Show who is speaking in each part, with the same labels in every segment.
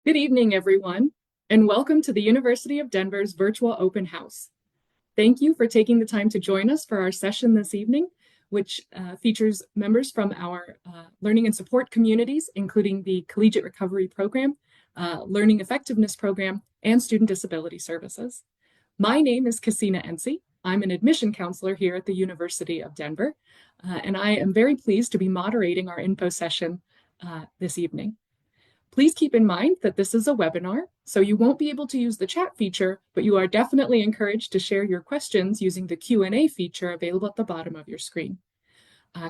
Speaker 1: Good evening, everyone, and welcome to the University of Denver's virtual open house. Thank you for taking the time to join us for our session this evening, which features members from our learning and support communities, including the Collegiate Recovery Program, Learning Effectiveness Program, and Student Disability Services. My name is Cassina Ensi. I'm an admission counselor here at the University of Denver, and I am very pleased to be moderating our info session this evening. Please keep in mind that this is a webinar, so you won't be able to use the chat feature, but you are definitely encouraged to share your questions using the Q&A feature available at the bottom of your screen.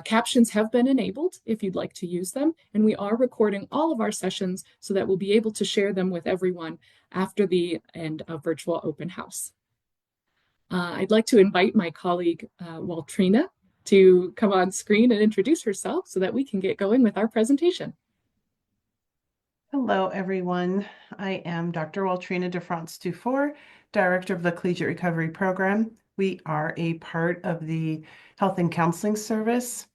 Speaker 1: Captions have been enabled if you'd like to use them, and we are recording all of our sessions so that we'll be able to share them with everyone after the end of Virtual Open House. I'd like to invite my colleague, Waltrina, to come on screen and introduce herself so that we can get going with our presentation.
Speaker 2: Hello, everyone. I am Dr. Waltrina DeFrance-Dufour, Director of the Collegiate Recovery Program. We are a part of the Health and Counseling Service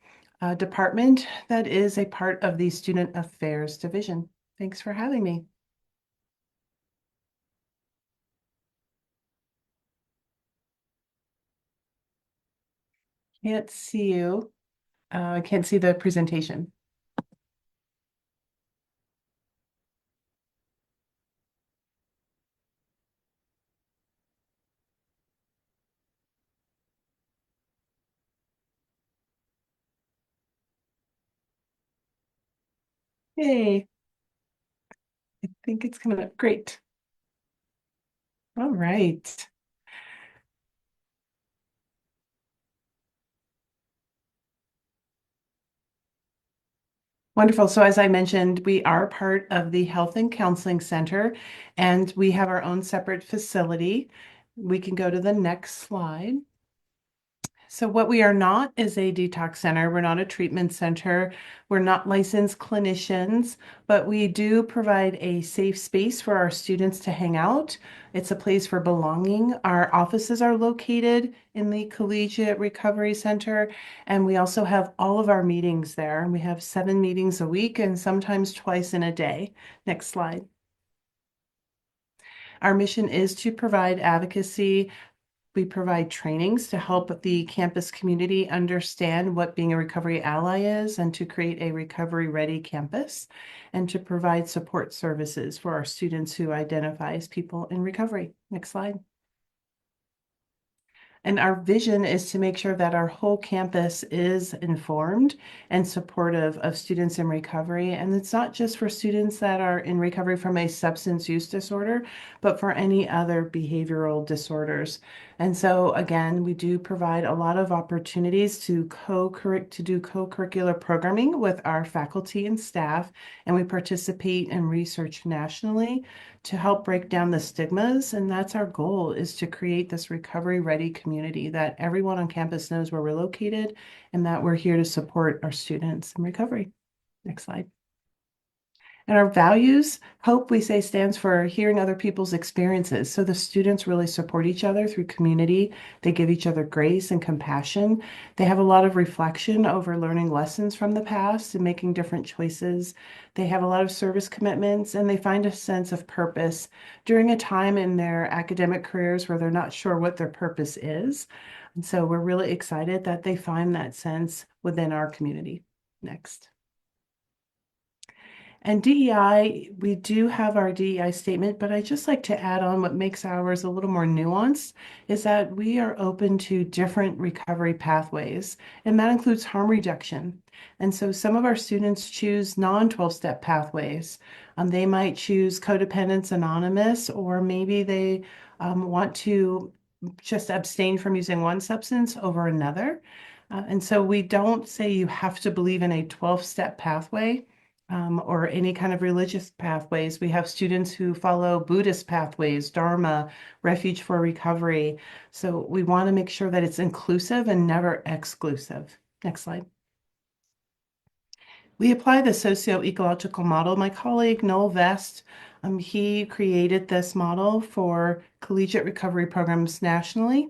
Speaker 2: department that is a part of the Student Affairs Division. Thanks for having me. Can't see you. I can't see the presentation. Hey, I think it's coming up. Great. All right. Wonderful. So as I mentioned, we are part of the Health and Counseling Center, and we have our own separate facility. We can go to the next slide. So what we are not is a detox center. We're not a treatment center. We're not licensed clinicians, but we do provide a safe space for our students to hang out. It's a place for belonging. Our offices are located in the Collegiate Recovery Center, and we also have all of our meetings there. We have 7 meetings a week and sometimes twice in a day. Next slide. Our mission is to provide advocacy. We provide trainings to help the campus community understand what being a recovery ally is and to create a recovery-ready campus and to provide support services for our students who identify as people in recovery. Next slide. And our vision is to make sure that our whole campus is informed and supportive of students in recovery. And it's not just for students that are in recovery from a substance use disorder, but for any other behavioral disorders. And so again, we do provide a lot of opportunities to do co-curricular programming with our faculty and staff, and we participate in research nationally to help break down the stigmas. And that's our goal, is to create this recovery-ready community that everyone on campus knows where we're located and that we're here to support our students in recovery. Next slide. And our values, HOPE, we say, stands for hearing other people's experiences. So the students really support each other through community. They give each other grace and compassion. They have a lot of reflection over learning lessons from the past and making different choices. They have a lot of service commitments, and they find a sense of purpose during a time in their academic careers where they're not sure what their purpose is. And so we're really excited that they find that sense within our community. Next. And DEI, we do have our DEI statement, but I just like to add on what makes ours a little more nuanced is that we are open to different recovery pathways, and that includes harm reduction. And so some of our students choose non-12-step pathways. They might choose Codependence Anonymous, or maybe they want to just abstain from using one substance over another. And so we don't say you have to believe in a 12-step pathway. Or any kind of religious pathways. We have students who follow Buddhist pathways, Dharma, Refuge for Recovery. So we want to make sure that it's inclusive and never exclusive. Next slide. We apply the socio-ecological model. My colleague, Noel Vest, he created this model for collegiate recovery programs nationally.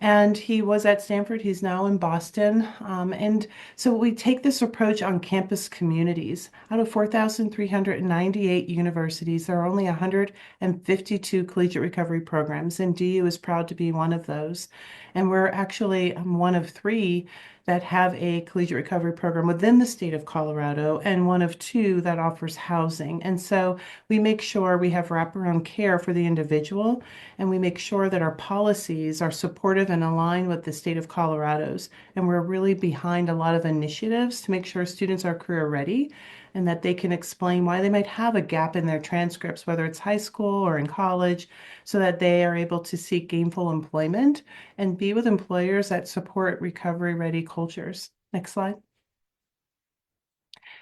Speaker 2: And he was at Stanford. He's now in Boston. And so we take this approach on campus communities. Out of 4,398 universities, there are only 152 collegiate recovery programs, and DU is proud to be one of those. And we're actually one of three that have a collegiate recovery program within the state of Colorado, and one of two that offers housing. And so we make sure we have wraparound care for the individual, and we make sure that our policies are supportive and aligned with the state of Colorado's. And we're really behind a lot of initiatives to make sure students are career ready and that they can explain why they might have a gap in their transcripts, whether it's high school or in college, so that they are able to seek gainful employment and be with employers that support recovery ready cultures. Next slide.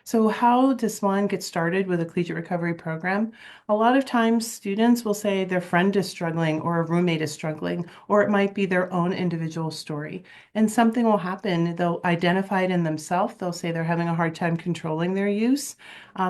Speaker 2: So how does one get started with a collegiate recovery program? A lot of times students will say their friend is struggling or a roommate is struggling, or it might be their own individual story. And something will happen. They'll identify it in themselves. They'll say they're having a hard time controlling their use.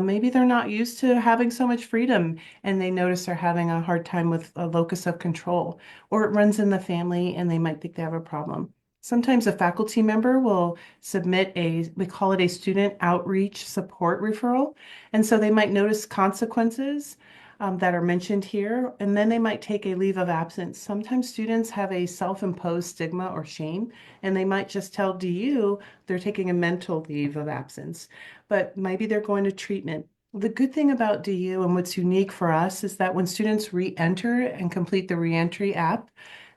Speaker 2: Maybe they're not used to having so much freedom and they notice they're having a hard time with a locus of control, or it runs in the family and they might think they have a problem. Sometimes a faculty member will submit we call it a student outreach support referral. And so they might notice consequences that are mentioned here, and then they might take a leave of absence. Sometimes students have a self-imposed stigma or shame, and they might just tell DU they're taking a mental leave of absence, but maybe they're going to treatment. The good thing about DU and what's unique for us is that when students re-enter and complete the reentry app,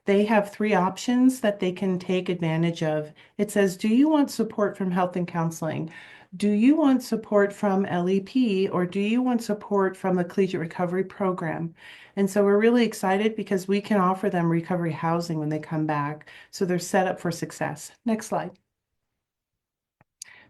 Speaker 2: they have three options that they can take advantage of. It says, do you want support from health and counseling? Do you want support from LEP, or do you want support from the Collegiate Recovery Program? And so we're really excited because we can offer them recovery housing when they come back. So they're set up for success. Next slide.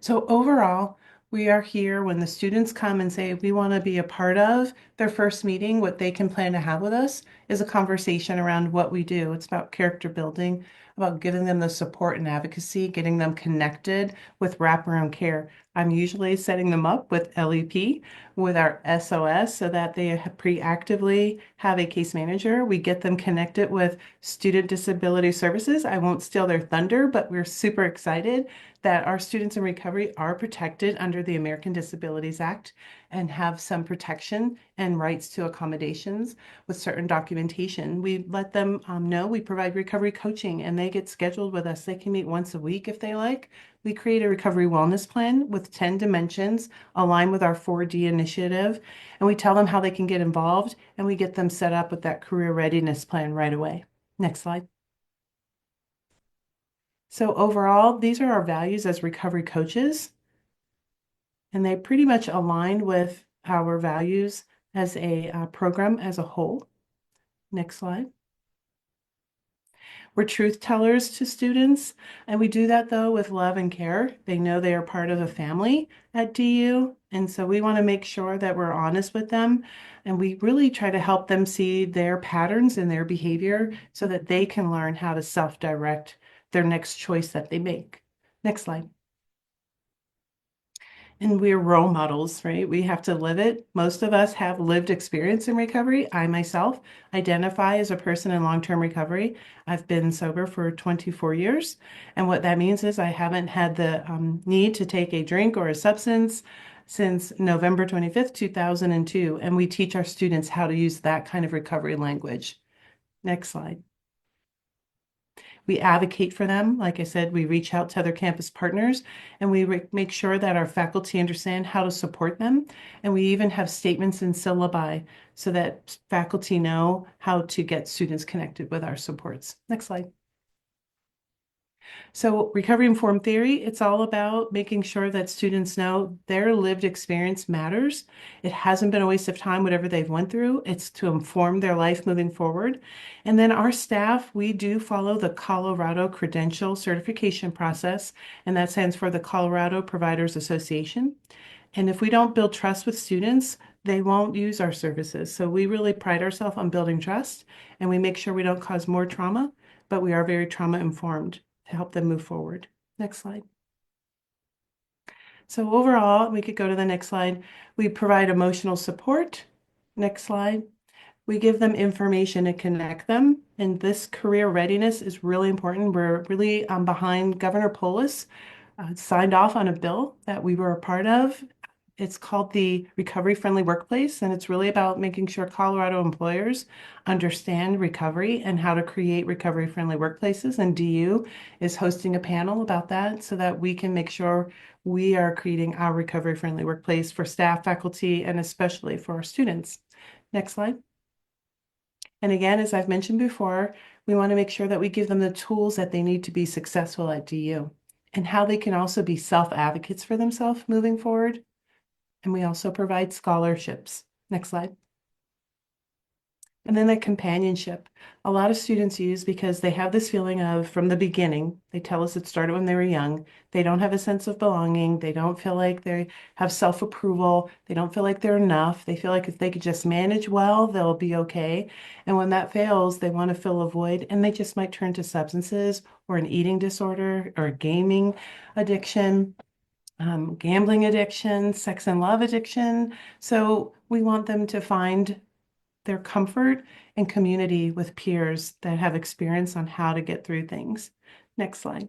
Speaker 2: So overall, we are here when the students come and say we want to be a part of their first meeting. What they can plan to have with us is a conversation around what we do. It's about character building, about giving them the support and advocacy, getting them connected with wraparound care. I'm usually setting them up with LEP, with our SOS, so that they pre-actively have a case manager. We get them connected with student disability services. I won't steal their thunder, but we're super excited that our students in recovery are protected under the American Disabilities Act and have some protection and rights to accommodations with certain documentation. We let them know we provide recovery coaching, and they get scheduled with us. They can meet once a week if they like. We create a recovery wellness plan with 10 dimensions aligned with our 4D initiative, and we tell them how they can get involved, and we get them set up with that career readiness plan right away. Next slide. So overall, these are our values as recovery coaches, and they pretty much align with our values as a program as a whole. Next slide. We're truth tellers to students, and we do that though with love and care. They know they are part of a family at DU, and so we want to make sure that we're honest with them, and we really try to help them see their patterns and their behavior so that they can learn how to self-direct their next choice that they make. Next slide. And we're role models, right? We have to live it. Most of us have lived experience in recovery. I myself identify as a person in long-term recovery. I've been sober for 24 years. And what that means is I haven't had the need to take a drink or a substance since November 25th, 2002. And we teach our students how to use that kind of recovery language. Next slide. We advocate for them. Like I said, we reach out to other campus partners, and we make sure that our faculty understand how to support them. And we even have statements in syllabi so that faculty know how to get students connected with our supports. Next slide. So recovery informed theory, it's all about making sure that students know their lived experience matters. It hasn't been a waste of time, whatever they've went through. It's to inform their life moving forward. And then our staff, we do follow the Colorado Credential Certification process, and that stands for the Colorado Providers Association. And if we don't build trust with students, they won't use our services. So we really pride ourselves on building trust, and we make sure we don't cause more trauma, but we are very trauma informed to help them move forward. Next slide. So overall, we could go to the next slide. We provide emotional support. Next slide. We give them information to connect them. And this career readiness is really important. We're really behind Governor Polis signed off on a bill that we were a part of. It's called the Recovery Friendly Workplace, and it's really about making sure Colorado employers understand recovery and how to create recovery friendly workplaces. And DU is hosting a panel about that so that we can make sure we are creating our recovery friendly workplace for staff, faculty, and especially for our students. Next slide. And again, as I've mentioned before, we want to make sure that we give them the tools that they need to be successful at DU and how they can also be self-advocates for themselves moving forward. And we also provide scholarships. Next slide. And then that companionship. A lot of students use because they have this feeling of from the beginning, they tell us it started when they were young. They don't have a sense of belonging. They don't feel like they have self-approval. They don't feel like they're enough. They feel like if they could just manage well, they'll be okay. And when that fails, they want to fill a void and they just might turn to substances or an eating disorder or a gaming addiction. Gambling addiction, sex and love addiction. So we want them to find their comfort and community with peers that have experience on how to get through things. Next slide.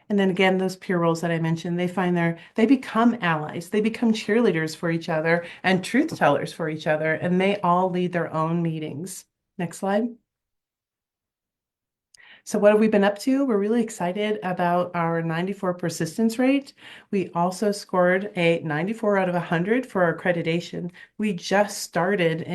Speaker 2: And then again, those peer roles that I mentioned, they become allies, they become cheerleaders for each other and truth tellers for each other, and they all lead their own meetings. Next slide. So what have we been up to? We're really excited about our 94 persistence rate. We also scored a 94 out of 100 for our accreditation. We just started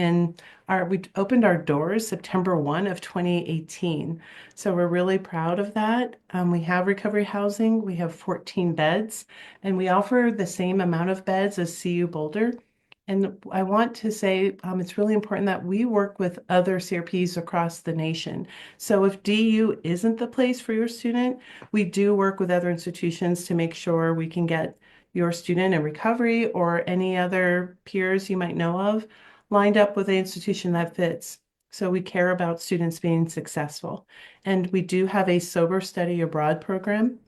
Speaker 2: we opened our doors September 1 of 2018. So we're really proud of that. We have recovery housing. We have 14 beds, and we offer the same amount of beds as CU Boulder. And I want to say it's really important that we work with other CRPs across the nation. So if DU isn't the place for your student, we do work with other institutions to make sure we can get your student in recovery or any other peers you might know of lined up with the institution that fits. So we care about students being successful. And we do have a sober study abroad program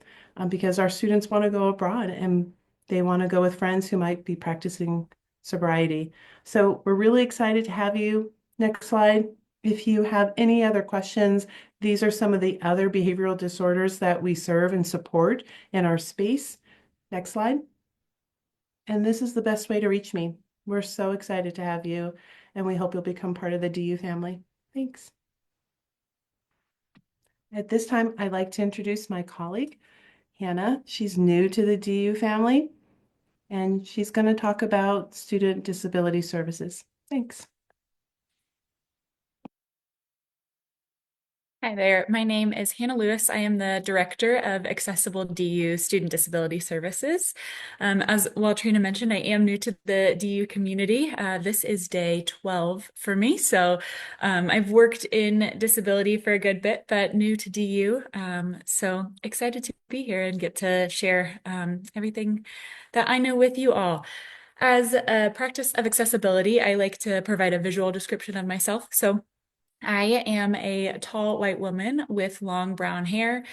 Speaker 2: because our students want to go abroad and they want to go with friends who might be practicing sobriety. So we're really excited to have you. Next slide. If you have any other questions, these are some of the other behavioral disorders that we serve and support in our space. Next slide. And this is the best way to reach me. We're so excited to have you, and we hope you'll become part of the DU family. Thanks. At this time, I'd like to introduce my colleague, Hannah. She's new to the DU family, and she's going to talk about student disability services. Thanks.
Speaker 3: Hi there. My name is Hannah Lewis. I am the Director of Accessible DU Student Disability Services. As Waltrina mentioned, I am new to the DU community. This is day 12 for me. So I've worked in disability for a good bit, but new to DU. So excited to be here and get to share everything that I know with you all. As a practice of accessibility, I like to provide a visual description of myself. So I am a tall white woman with long brown hair,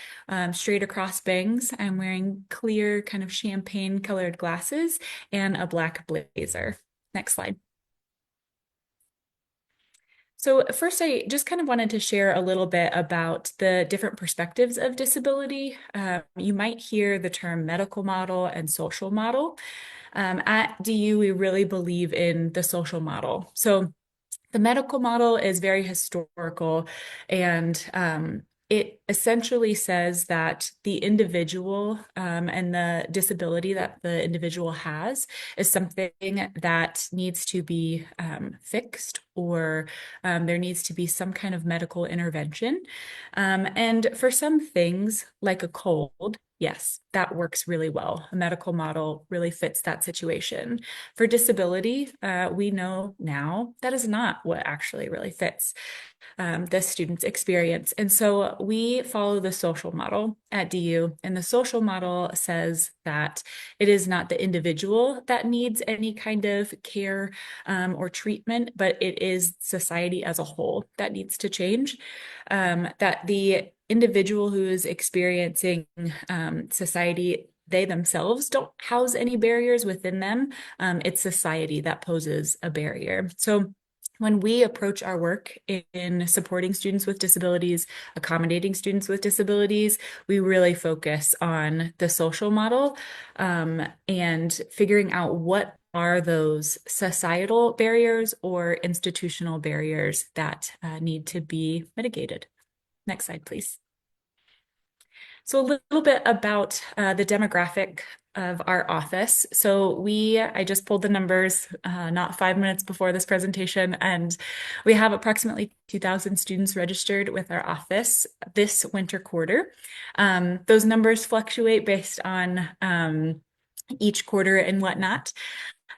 Speaker 3: straight across bangs. I'm wearing clear, kind of champagne colored glasses and a black blazer. Next slide. So first, I just kind of wanted to share a little bit about the different perspectives of disability. You might hear the term medical model and social model. At DU, we really believe in the social model. So the medical model is very historical, and it essentially says that the individual and the disability that the individual has is something that needs to be fixed, or there needs to be some kind of medical intervention. And for some things, like a cold, yes, that works really well. A medical model really fits that situation. For disability, we know now that is not what actually really fits the student's experience. And so we follow the social model at DU, and the social model says that it is not the individual that needs any kind of care or treatment, but it is society as a whole that needs to change. That the individual who is experiencing society they themselves don't house any barriers within them. It's society that poses a barrier. So when we approach our work in supporting students with disabilities, accommodating students with disabilities, we really focus on the social model and figuring out what are those societal barriers or institutional barriers that need to be mitigated. Next slide, please. So a little bit about the demographic of our office. So I just pulled the numbers not 5 minutes before this presentation, and we have approximately 2,000 students registered with our office this winter quarter. Those numbers fluctuate based on each quarter and whatnot.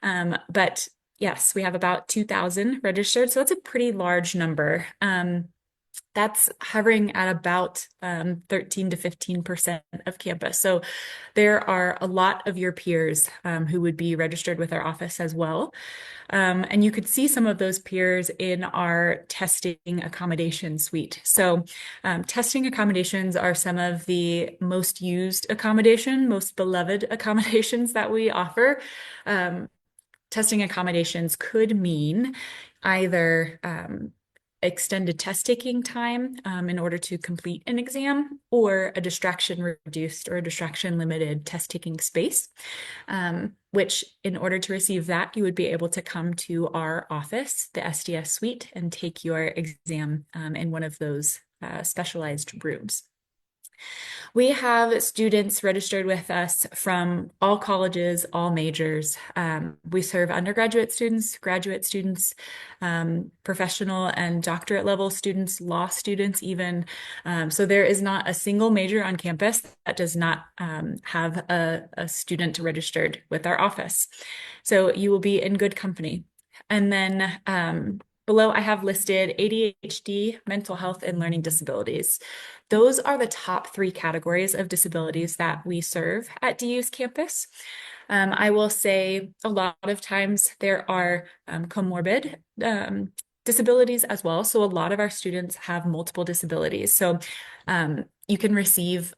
Speaker 3: But yes, we have about 2,000 registered, so that's a pretty large number. That's hovering at about 13 to 15% of campus. So there are a lot of your peers who would be registered with our office as well. And you could see some of those peers in our testing accommodation suite. So testing accommodations are some of the most used most beloved accommodations that we offer. Testing accommodations could mean either extended test taking time in order to complete an exam, or a distraction reduced or a distraction limited test taking space, which in order to receive that, you would be able to come to our office, the SDS suite, and take your exam in one of those specialized rooms. We have students registered with us from all colleges, all majors. We serve undergraduate students, graduate students, professional and doctorate level students, law students even. So there is not a single major on campus that does not have a student registered with our office. So you will be in good company. And then below, I have listed ADHD, mental health, and learning disabilities. Those are the top 3 categories of disabilities that we serve at DU's campus. I will say a lot of times there are comorbid disabilities as well. So a lot of our students have multiple disabilities. So you can receive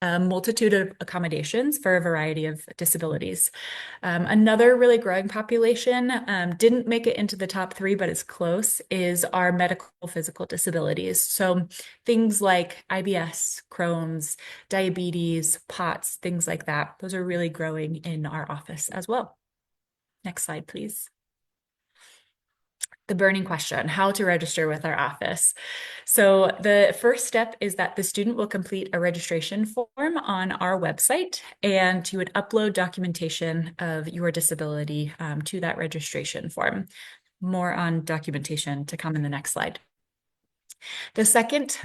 Speaker 3: a multitude of accommodations for a variety of disabilities. Another really growing population, didn't make it into the top 3, but it's close, is our medical physical disabilities. So things like IBS, Crohn's, diabetes, POTS, things like that. Those are really growing in our office as well. Next slide, please. The burning question, how to register with our office. So the first step is that the student will complete a registration form on our website, and you would upload documentation of your disability to that registration form. More on documentation to come in the next slide. The second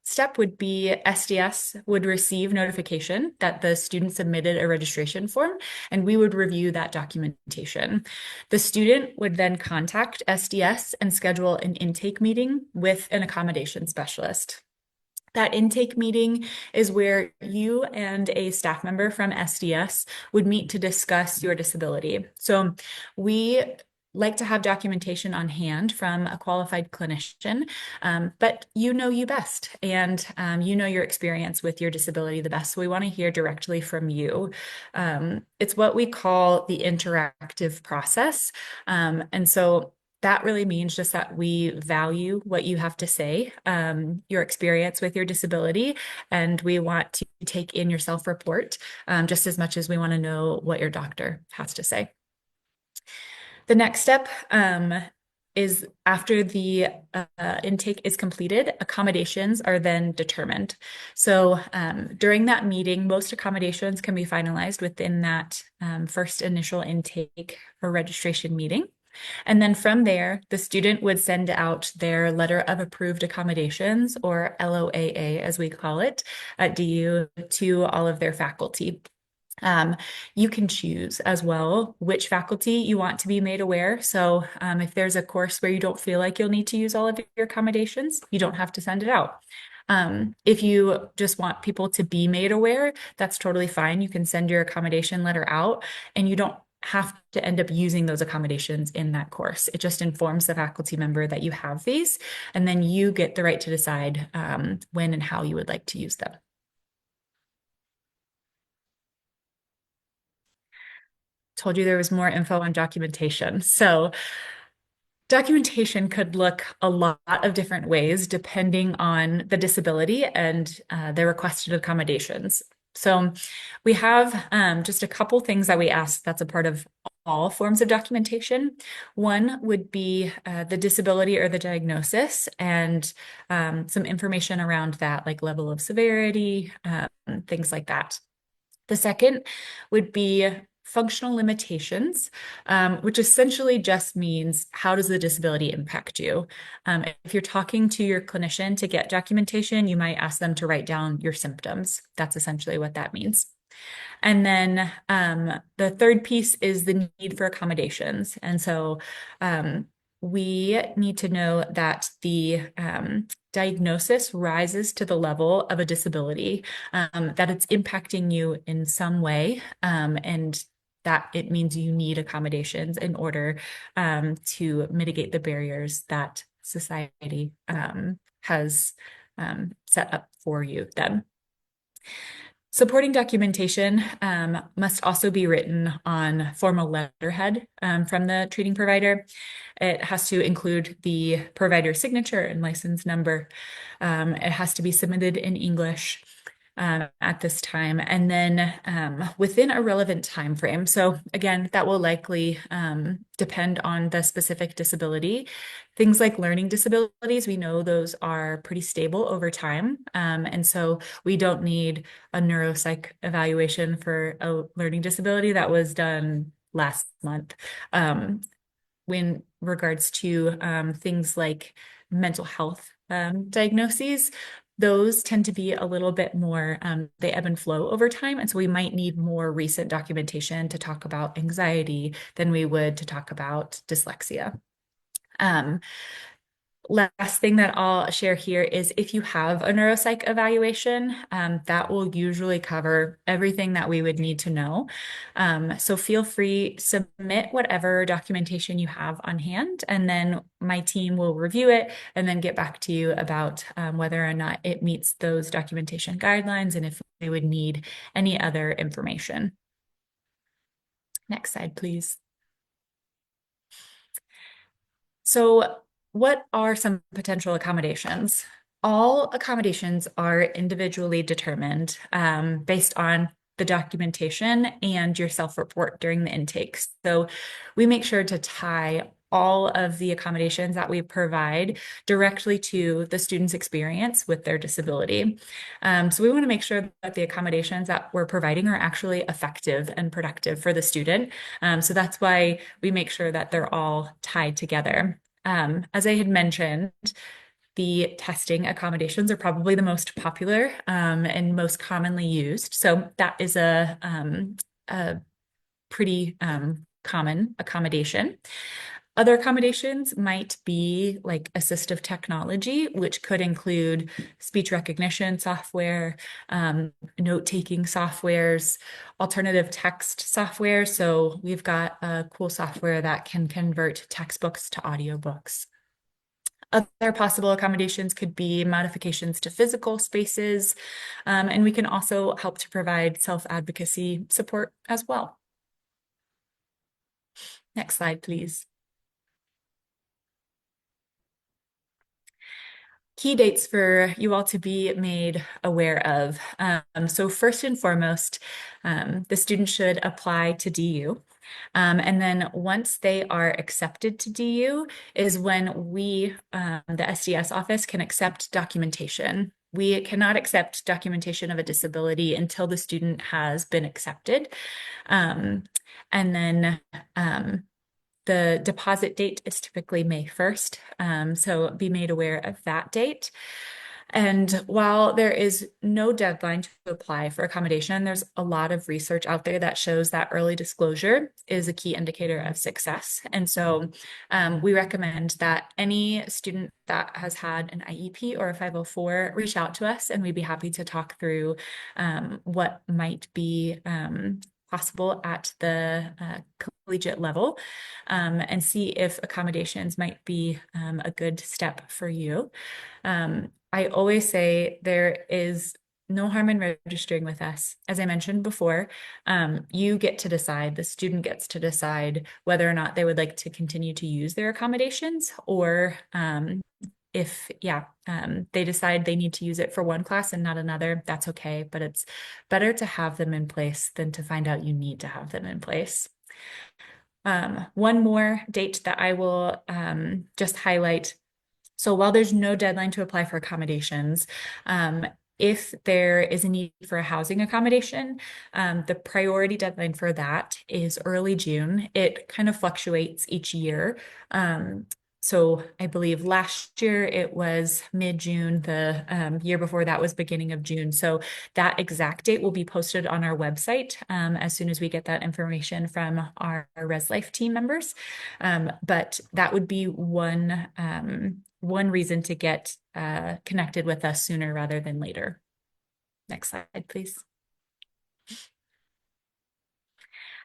Speaker 3: step would be SDS would receive notification that the student submitted a registration form, and we would review that documentation. The student would then contact SDS and schedule an intake meeting with an accommodation specialist. That intake meeting is where you and a staff member from SDS would meet to discuss your disability. So we like to have documentation on hand from a qualified clinician, but you know you best, and you know your experience with your disability the best. So we want to hear directly from you. It's what we call the interactive process. And so that really means just that we value what you have to say, your experience with your disability, and we want to take in your self-report just as much as we want to know what your doctor has to say. The next step is after the intake is completed, accommodations are then determined. So during that meeting, most accommodations can be finalized within that first initial intake or registration meeting. And then from there, the student would send out their letter of approved accommodations, or LOAA as we call it at DU, to all of their faculty. You can choose as well which faculty you want to be made aware. So if there's a course where you don't feel like you'll need to use all of your accommodations, you don't have to send it out. If you just want people to be made aware, that's totally fine. You can send your accommodation letter out, and you don't have to end up using those accommodations in that course. It just informs the faculty member that you have these, and then you get the right to decide when and how you would like to use them. told you there was more info on documentation. So documentation could look a lot of different ways depending on the disability and the requested accommodations. So we have just a couple things that we ask that's a part of all forms of documentation. One would be the disability or the diagnosis and some information around that, like level of severity, things like that. The second would be functional limitations, which essentially just means how does the disability impact you? If you're talking to your clinician to get documentation, you might ask them to write down your symptoms. That's essentially what that means. And then the third piece is the need for accommodations. And so we need to know that the diagnosis rises to the level of a disability, that it's impacting you in some way, and that it means you need accommodations in order to mitigate the barriers that society has set up for you then. Supporting documentation must also be written on formal letterhead from the treating provider. It has to include the provider signature and license number. It has to be submitted in English at this time, and then within a relevant time frame. So again, that will likely depend on the specific disability. Things like learning disabilities, we know those are pretty stable over time. And so we don't need a neuropsych evaluation for a learning disability that was done last month. In regards to things like mental health diagnoses, those tend to be a little bit more, they ebb and flow over time. And so we might need more recent documentation to talk about anxiety than we would to talk about dyslexia. Last thing that I'll share here is if you have a neuropsych evaluation, that will usually cover everything that we would need to know. So feel free, submit whatever documentation you have on hand, and then my team will review it and then get back to you about whether or not it meets those documentation guidelines and if we would need any other information. Next slide, please. So what are some potential accommodations? All accommodations are individually determined based on the documentation and your self-report during the intake. So we make sure to tie all of the accommodations that we provide directly to the student's experience with their disability. So we want to make sure that the accommodations that we're providing are actually effective and productive for the student. So that's why we make sure that they're all tied together. As I had mentioned, the testing accommodations are probably the most popular and most commonly used. So that is a pretty common accommodation. Other accommodations might be like assistive technology, which could include speech recognition software, note-taking softwares, alternative text software. So we've got a cool software that can convert textbooks to audiobooks. Other possible accommodations could be modifications to physical spaces, and we can also help to provide self-advocacy support as well. Next slide, please. Key dates for you all to be made aware of. So first and foremost, the student should apply to DU. And then once they are accepted to DU is when we, the SDS office, can accept documentation. We cannot accept documentation of a disability until the student has been accepted. And then the deposit date is typically May 1st, so be made aware of that date. And while there is no deadline to apply for accommodation, there's a lot of research out there that shows that early disclosure is a key indicator of success. And so we recommend that any student that has had an IEP or a 504 reach out to us, and we'd be happy to talk through what might be possible at the collegiate level and see if accommodations might be a good step for you. I always say there is no harm in registering with us. As I mentioned before, you get to decide, the student gets to decide whether or not they would like to continue to use their accommodations, or if they decide they need to use it for one class and not another, that's okay. But it's better to have them in place than to find out you need to have them in place. One more date that I will just highlight. So while there's no deadline to apply for accommodations, if there is a need for a housing accommodation, the priority deadline for that is early June. It kind of fluctuates each year. So I believe last year it was mid-June, the year before that was beginning of June. So that exact date will be posted on our website as soon as we get that information from our Res Life team members. But that would be one reason to get connected with us sooner rather than later. Next slide, please.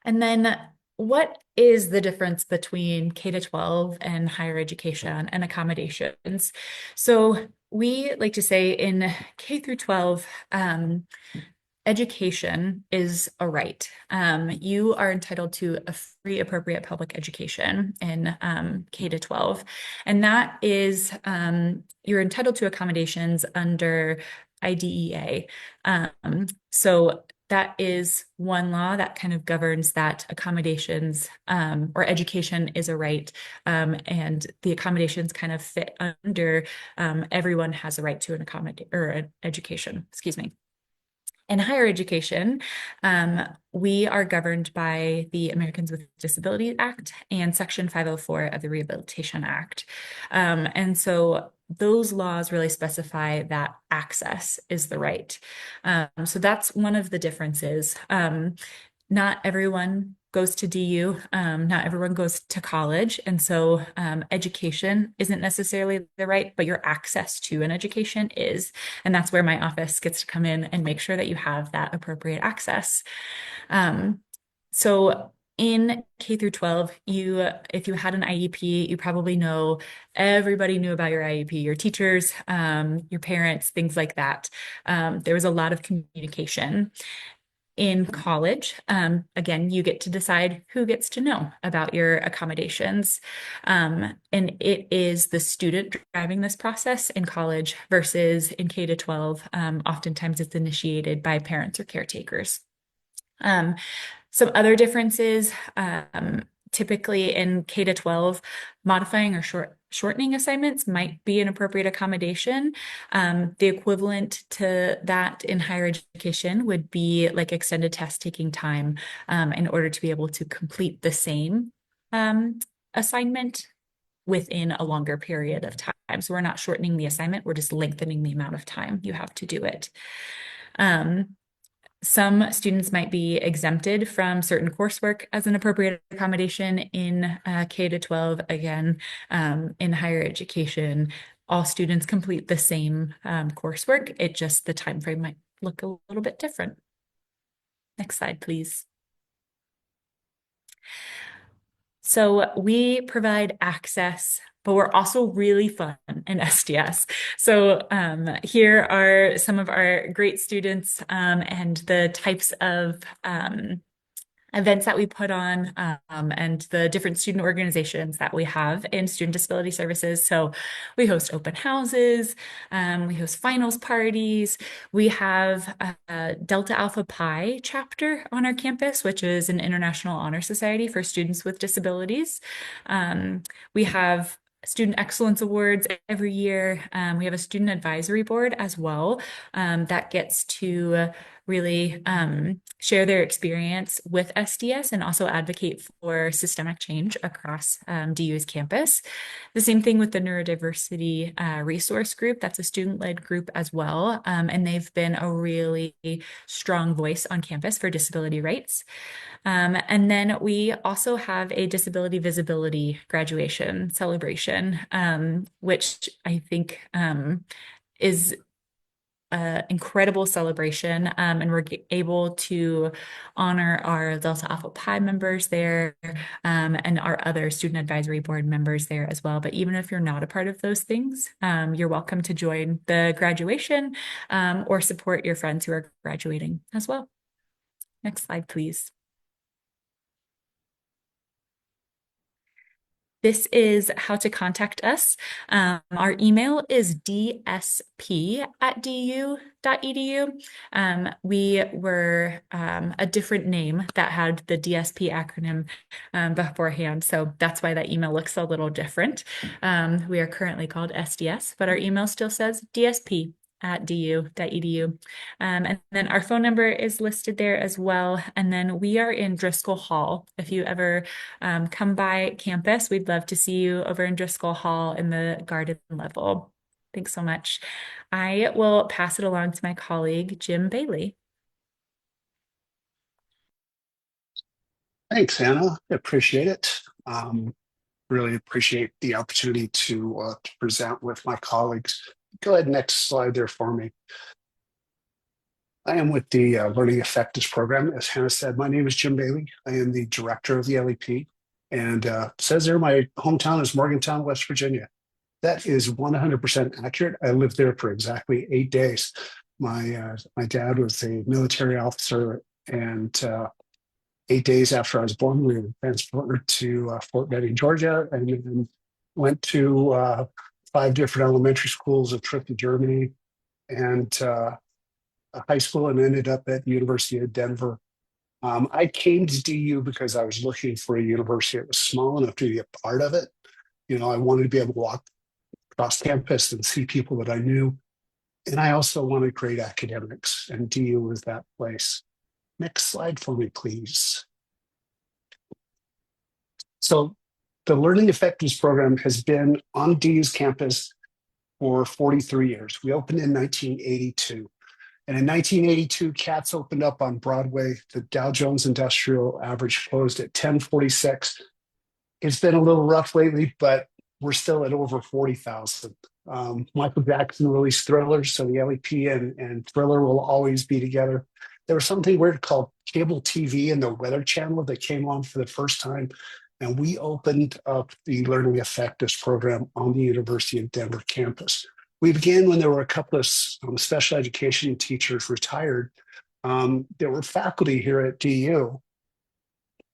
Speaker 3: And then what is the difference between K-12 and higher education and accommodations? So we like to say in K through 12, education is a right. You are entitled to a free appropriate public education in K to 12. And that is, you're entitled to accommodations under IDEA. So that is one law that kind of governs that accommodations or education is a right. And the accommodations kind of fit under everyone has a right to an accommodation or an education, excuse me. In higher education, we are governed by the Americans with Disabilities Act and Section 504 of the Rehabilitation Act. And so those laws really specify that access is the right. So that's one of the differences. Not everyone goes to DU, not everyone goes to college. And so education isn't necessarily the right, but your access to an education is. And that's where my office gets to come in and make sure that you have that appropriate access. So in K through 12, if you had an IEP, you probably know everybody knew about your IEP, your teachers, your parents, things like that. There was a lot of communication. In college, again, you get to decide who gets to know about your accommodations. And it is the student driving this process in college versus in K to 12. Oftentimes it's initiated by parents or caretakers. Some other differences, typically in K to 12, modifying or shortening assignments might be an appropriate accommodation. The equivalent to that in higher education would be like extended test taking time in order to be able to complete the same assignment within a longer period of time. So we're not shortening the assignment, we're just lengthening the amount of time you have to do it. Some students might be exempted from certain coursework as an appropriate accommodation in K to 12. Again, in higher education, all students complete the same coursework. It just, the time frame might look a little bit different. Next slide, please. So we provide access, but we're also really fun in SDS. So here are some of our great students and the types of events that we put on and the different student organizations that we have in student disability services. So we host open houses, we host finals parties, we have a Delta Alpha Pi chapter on our campus, which is an international honor society for students with disabilities. We have Student Excellence Awards every year. We have a student advisory board as well that gets to really share their experience with SDS and also advocate for systemic change across DU's campus. The same thing with the Neurodiversity Resource Group. That's a student-led group as well. And they've been a really strong voice on campus for disability rights. And then we also have a disability visibility graduation celebration, which I think is an incredible celebration, and we're able to honor our Delta Alpha Pi members there, and our other student advisory board members there as well. But even if you're not a part of those things, you're welcome to join the graduation, or support your friends who are graduating as well. Next slide, please. This is how to contact us. Our email is dsp@du.edu. We were a different name that had the DSP acronym beforehand, so that's why that email looks a little different. We are currently called SDS, but our email still says dsp@du.edu. And then our phone number is listed there as well. And then we are in Driscoll Hall. If you ever come by campus, we'd love to see you over in Driscoll Hall in the garden level. Thanks so much. I will pass it along to my colleague, Jim Bailey.
Speaker 4: Thanks, Anna. I appreciate it. Really appreciate the opportunity to present with my colleagues. Go ahead, next slide there for me. I am with the Learning Effectiveness Program. As Hannah said, my name is Jim Bailey. I am the director of the LEP. And says there my hometown is Morgantown, West Virginia. That is 100% accurate. I lived there for exactly 8 days. My dad was a military officer, and 8 days after I was born, we were transported to Fort Benning, Georgia, and then went to 5 different elementary schools, a trip to Germany, and a high school, and ended up at the University of Denver. I came to DU because I was looking for a university that was small enough to be a part of it. You know, I wanted to be able to walk across campus and see people that I knew. And I also wanted great academics, and DU was that place. Next slide for me, please. So the Learning Effectiveness Program has been on DU's campus for 43 years. We opened in 1982. And in 1982, CATS opened up on Broadway. The Dow Jones Industrial Average closed at 1046. It's been a little rough lately, but we're still at over 40,000. Michael Jackson released Thriller, so the LEP and Thriller will always be together. There was something weird called cable TV and the Weather Channel that came on for the first time. And we opened up the Learning Effectiveness Program on the University of Denver campus. We began when there were a couple of special education teachers retired. There were faculty here at DU,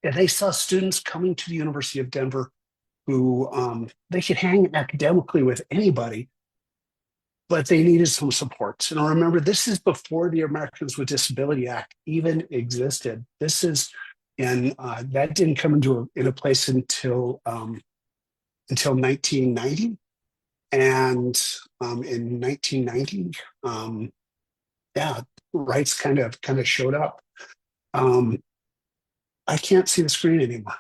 Speaker 4: and they saw students coming to the University of Denver who they could hang academically with anybody, but they needed some supports. And I remember this is before the Americans with Disability Act even existed. This is, and that didn't come into place until 1990. And in 1990, yeah, rights kind of showed up. I can't see the screen anymore.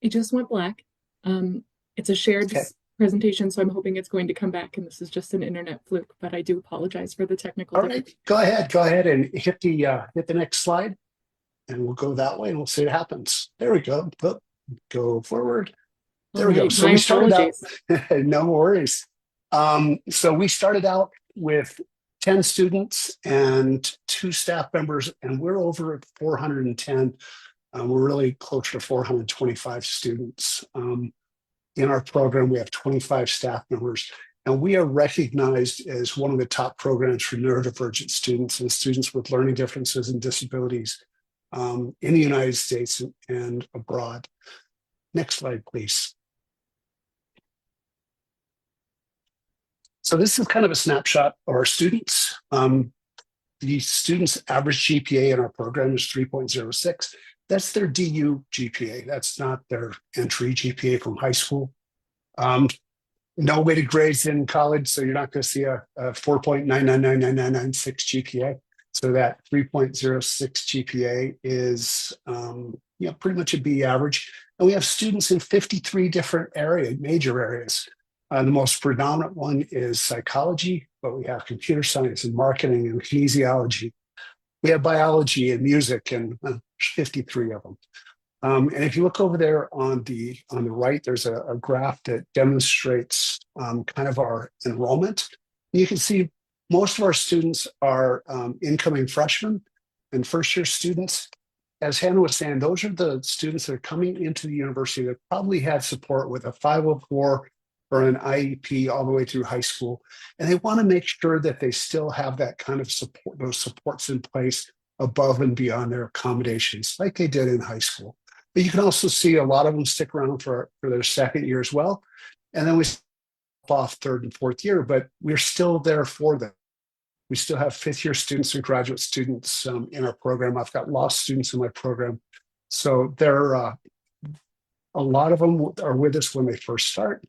Speaker 1: It just went black. It's a shared presentation, so I'm hoping it's going to come back, and this is just an internet fluke, but I do apologize for the technical.
Speaker 4: All right, go ahead and hit the next slide, and we'll go that way, and we'll see what happens. There we go. Go forward. There we go. So we started out, no worries. So we started out with 10 students and 2 staff members, and we're over at 410. We're really closer to 425 students. In our program, we have 25 staff members, and we are recognized as one of the top programs for neurodivergent students and students with learning differences and disabilities in the United States and abroad. Next slide, please. So this is kind of a snapshot of our students. The students' average GPA in our program is 3.06. That's their DU GPA. That's not their entry GPA from high school. No weighted grades in college, so you're not going to see a 4.9999996 GPA. So that 3.06 GPA is pretty much a B average. And we have students in 53 different major areas. The most predominant one is psychology, but we have computer science and marketing and kinesiology. We have biology and music, and 53 of them. And if you look over there on the right, there's a graph that demonstrates kind of our enrollment. You can see most of our students are incoming freshmen and first-year students. As Hannah was saying, those are the students that are coming into the university that probably had support with a 504 or an IEP all the way through high school. And they want to make sure that they still have that kind of support, those supports in place above and beyond their accommodations, like they did in high school. But you can also see a lot of them stick around for their second year as well. And then we stop off third and fourth year, but we're still there for them. We still have fifth year students and graduate students in our program. I've got law students in my program. So there are a lot of them are with us when they first start,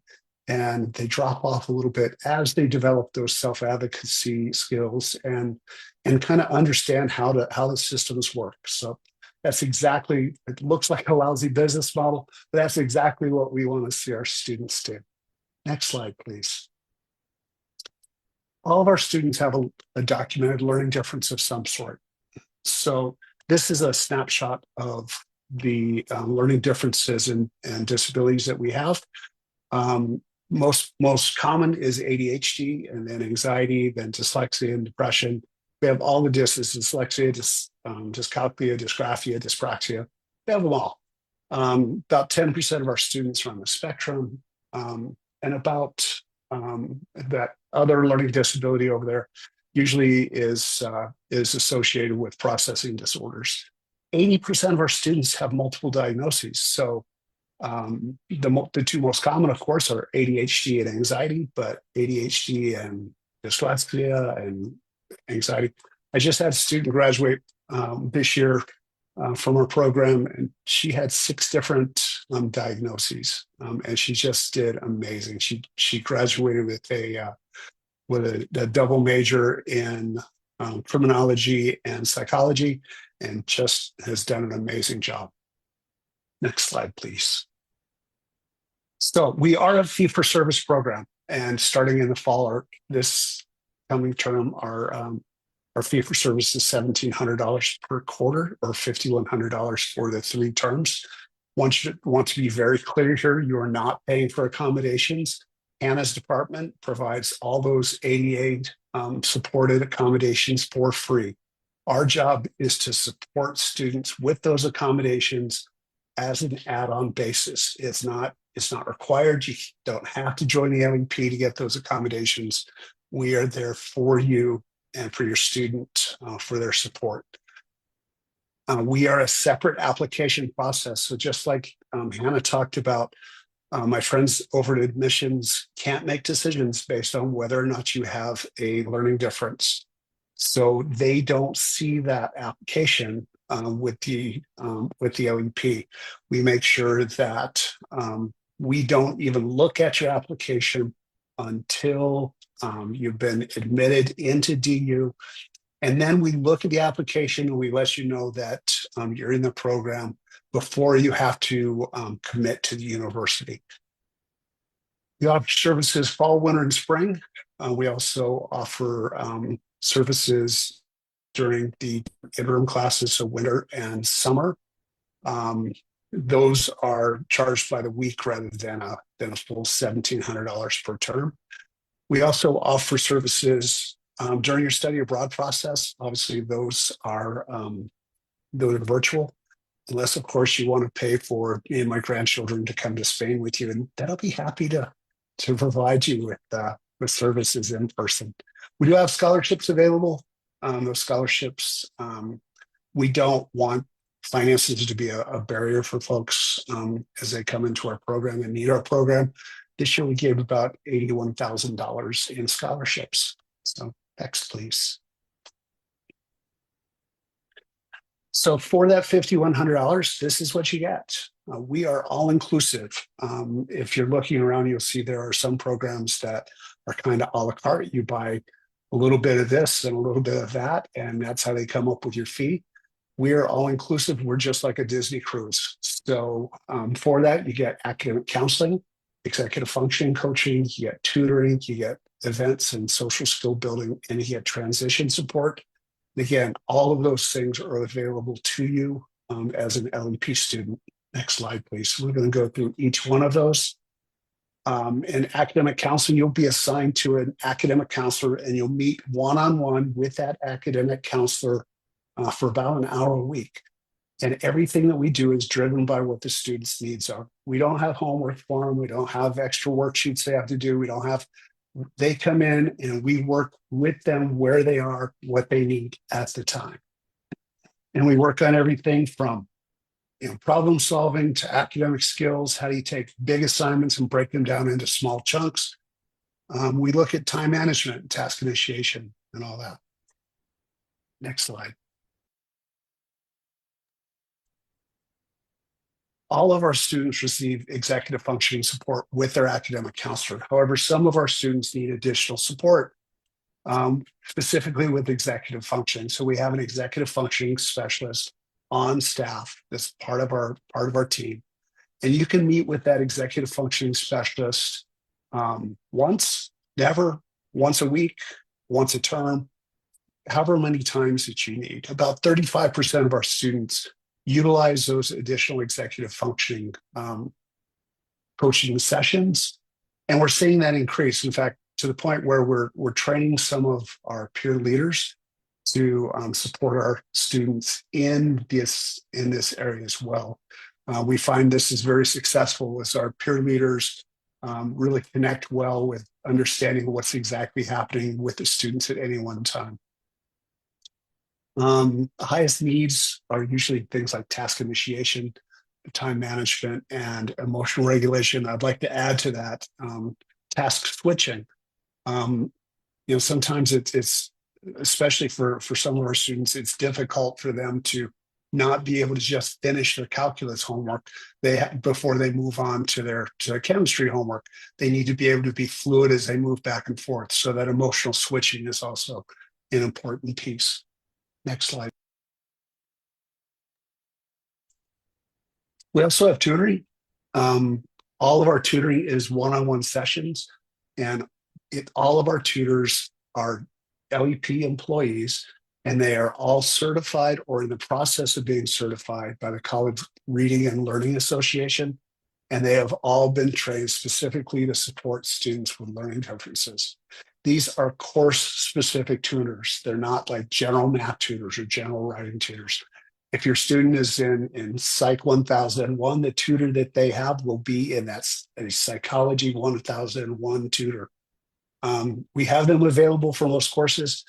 Speaker 4: and they drop off a little bit as they develop those self-advocacy skills and kind of understand how the systems work. So that's exactly, it looks like a lousy business model, but that's exactly what we want to see our students do. Next slide, please. All of our students have a documented learning difference of some sort. So this is a snapshot of the learning differences and disabilities that we have. Most common is ADHD, and then anxiety, then dyslexia and depression. We have all the dyslexia, dyscalculia, dysgraphia, dyspraxia. We have them all. About 10% of our students are on the spectrum, and about that other learning disability over there usually is associated with processing disorders. 80% of our students have multiple diagnoses. So the two most common, of course, are ADHD and anxiety, but ADHD and dyslexia and anxiety. I just had a student graduate this year from our program, and she had 6 different diagnoses, and she just did amazing. She graduated with a double major in criminology and psychology, and just has done an amazing job. Next slide, please. So we are a fee-for-service program, and starting in the fall or this coming term, our fee-for-service is $1,700 per quarter, or $5,100 for the 3 terms. Want to be very clear here, you are not paying for accommodations. Hannah's department provides all those ADA supported accommodations for free. Our job is to support students with those accommodations as an add-on basis. It's not required. You don't have to join the LEP to get those accommodations. We are there for you and for your student for their support. We are a separate application process. So just like Hannah talked about, my friends over at admissions can't make decisions based on whether or not you have a learning difference. So they don't see that application with the LEP. We make sure that we don't even look at your application until you've been admitted into DU. And then we look at the application and we let you know that you're in the program before you have to commit to the university. We offer services fall, winter, and spring. We also offer services during the interim classes, so winter and summer. Those are charged by the week rather than a full $1,700 per term. We also offer services during your study abroad process. Obviously, those are virtual, unless, of course, you want to pay for me and my grandchildren to come to Spain with you, and that'll be happy to provide you with services in person. We do have scholarships available. Those scholarships, we don't want finances to be a barrier for folks as they come into our program and need our program. This year we gave about $81,000 in scholarships. So next, please. So for that $5,100, this is what you get. We are all inclusive. If you're looking around, you'll see there are some programs that are kind of a la carte. You buy a little bit of this and a little bit of that, and that's how they come up with your fee. We are all inclusive. We're just like a Disney cruise. So for that, you get academic counseling, executive functioning coaching, you get tutoring, you get events and social skill building, and you get transition support. And again, all of those things are available to you as an LEP student. Next slide, please. We're going to go through each one of those. In academic counseling, you'll be assigned to an academic counselor and you'll meet one-on-one with that academic counselor for about an hour a week. And everything that we do is driven by what the students' needs are. We don't have homework for them. We don't have extra worksheets they have to do. They come in and we work with them where they are, what they need at the time. And we work on everything from problem solving to academic skills. How do you take big assignments and break them down into small chunks? We look at time management, task initiation, and all that. Next slide. All of our students receive executive functioning support with their academic counselor. However, some of our students need additional support, specifically with executive functioning. So we have an executive functioning specialist on staff that's part of our team. And you can meet with that executive functioning specialist once, never, once a week, once a term, however many times that you need. About 35% of our students utilize those additional executive functioning coaching sessions. And we're seeing that increase, in fact, to the point where we're training some of our peer leaders to support our students in this area as well. We find this is very successful as our peer leaders really connect well with understanding what's exactly happening with the students at any one time. The highest needs are usually things like task initiation, time management, and emotional regulation. I'd like to add to that task switching. Sometimes it's especially for some of our students, it's difficult for them to not be able to just finish their calculus homework before they move on to their chemistry homework. They need to be able to be fluid as they move back and forth. So that emotional switching is also an important piece. Next slide. We also have tutoring. All of our tutoring is one-on-one sessions, and all of our tutors are LEP employees, and they are all certified or in the process of being certified by the College Reading and Learning Association, and they have all been trained specifically to support students with learning differences. These are course-specific tutors. They're not like general math tutors or general writing tutors. If your student is in Psych 1001, the tutor that they have will be in a Psychology 1001 tutor. We have them available for most courses.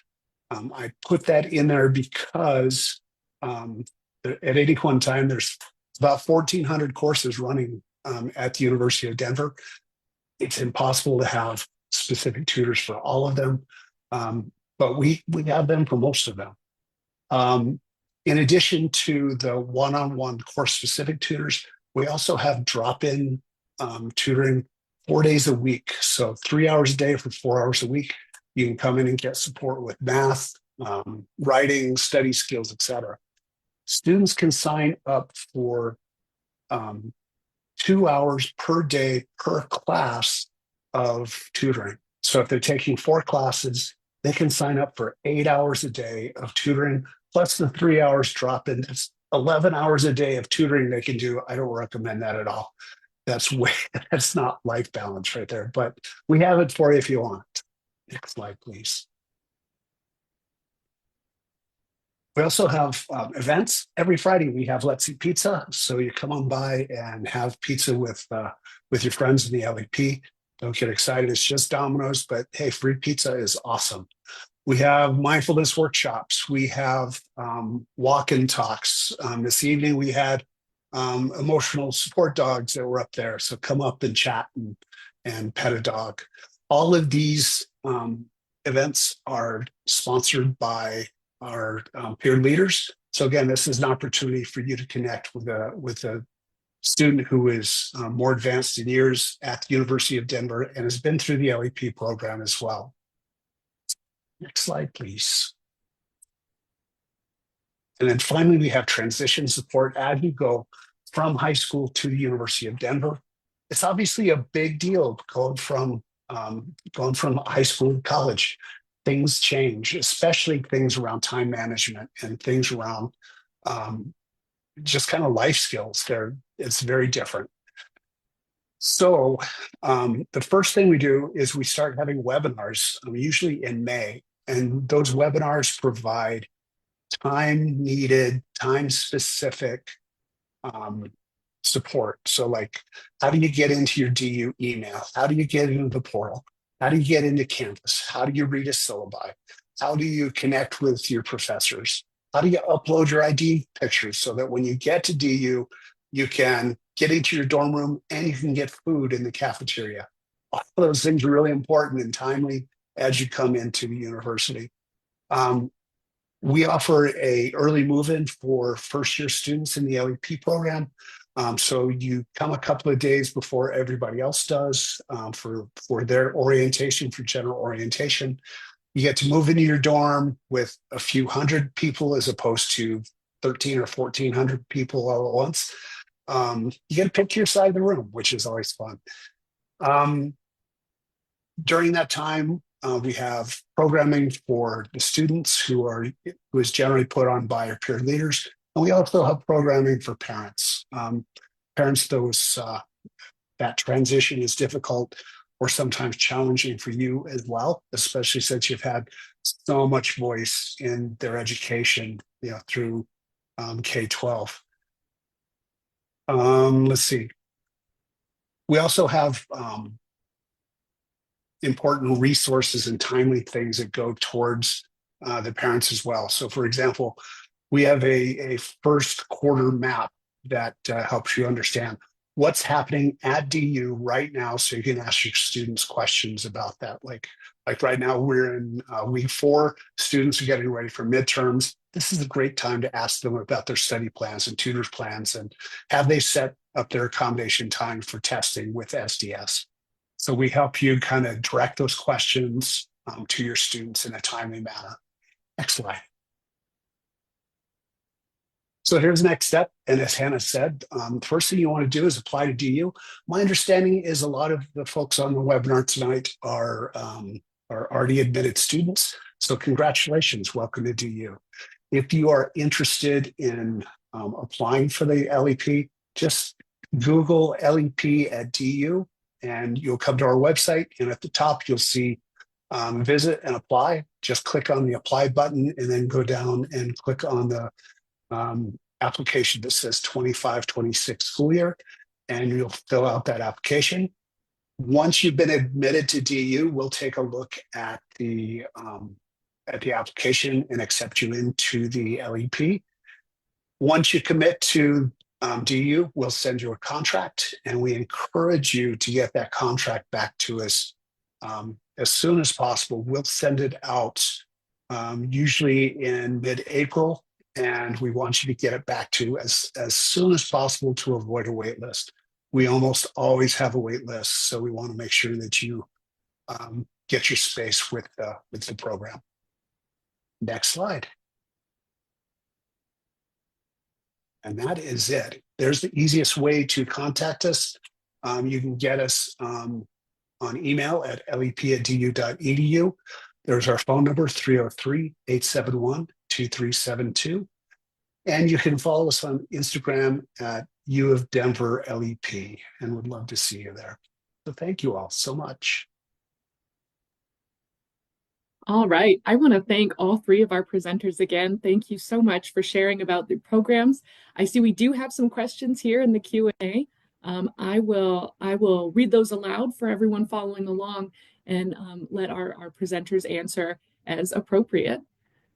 Speaker 4: I put that in there because at any one time, there's about 1,400 courses running at the University of Denver. It's impossible to have specific tutors for all of them, but we have them for most of them. In addition to the one-on-one course-specific tutors, we also have drop-in tutoring 4 days a week. So 3 hours a day for 4 hours a week. You can come in and get support with math, writing, study skills, etc. Students can sign up for 2 hours per day per class of tutoring. So if they're taking 4 classes, they can sign up for 8 hours a day of tutoring, plus the 3 hours drop in. That's 11 hours a day of tutoring they can do. I don't recommend that at all. That's not life balance right there, but we have it for you if you want. Next slide, please. We also have events. Every Friday we have Let's Eat Pizza. So you come on by and have pizza with your friends in the LEP. Don't get excited, it's just Domino's, but hey, free pizza is awesome. We have mindfulness workshops. We have walk-in talks. This evening we had emotional support dogs that were up there. So come up and chat and pet a dog. All of these events are sponsored by our peer leaders. So again, this is an opportunity for you to connect with a student who is more advanced in years at the University of Denver and has been through the LEP program as well. Next slide, please. And then finally, we have transition support as you go from high school to the University of Denver. It's obviously a big deal going from high school to college. Things change, especially things around time management and things around just kind of life skills. It's very different. So the first thing we do is we start having webinars, usually in May, and those webinars provide time needed, time specific support. So like, how do you get into your DU email? How do you get into the portal? How do you get into Canvas? How do you read a syllabi? How do you connect with your professors? How do you upload your ID pictures so that when you get to DU, you can get into your dorm room and you can get food in the cafeteria? All of those things are really important and timely as you come into the university. We offer a early move-in for first-year students in the LEP program. So you come a couple of days before everybody else does for their orientation, for general orientation. You get to move into your dorm with a few hundred people as opposed to 13 or 1,400 people all at once. You get to pick your side of the room, which is always fun. During that time, we have programming for the students who is generally put on by our peer leaders. And we also have programming for parents. Parents, that transition is difficult or sometimes challenging for you as well, especially since you've had so much voice in their education, through K-12. Let's see. We also have important resources and timely things that go towards the parents as well. So for example, we have a first quarter map that helps you understand what's happening at DU right now, so you can ask your students questions about that. Like right now, we're in week 4. Students are getting ready for midterms. This is a great time to ask them about their study plans and tutors plans, and have they set up their accommodation time for testing with SDS. So we help you kind of direct those questions to your students in a timely manner. Next slide. So here's the next step. And as Hannah said, the first thing you want to do is apply to DU. My understanding is a lot of the folks on the webinar tonight are already admitted students. So congratulations, welcome to DU. If you are interested in applying for the LEP, just Google LEP at DU and you'll come to our website. And at the top, you'll see visit and apply. Just click on the apply button and then go down and click on the application that says 25-26 school year, and you'll fill out that application. Once you've been admitted to DU, we'll take a look at the application and accept you into the LEP. Once you commit to DU, we'll send you a contract, and we encourage you to get that contract back to us as soon as possible. We'll send it out usually in mid-April, and we want you to get it back to as soon as possible to avoid a wait list. We almost always have a wait list, so we want to make sure that you get your space with the program. Next slide. And that is it. There's the easiest way to contact us. You can get us on email at lep@du.edu. There's our phone number, 303-871-2372. And you can follow us on Instagram at U of Denver LEP, and would love to see you there. So thank you all so much.
Speaker 1: All right. I want to thank all 3 of our presenters again. Thank you so much for sharing about the programs. I see we do have some questions here in the Q&A. I will read those aloud for everyone following along and let our presenters answer as appropriate.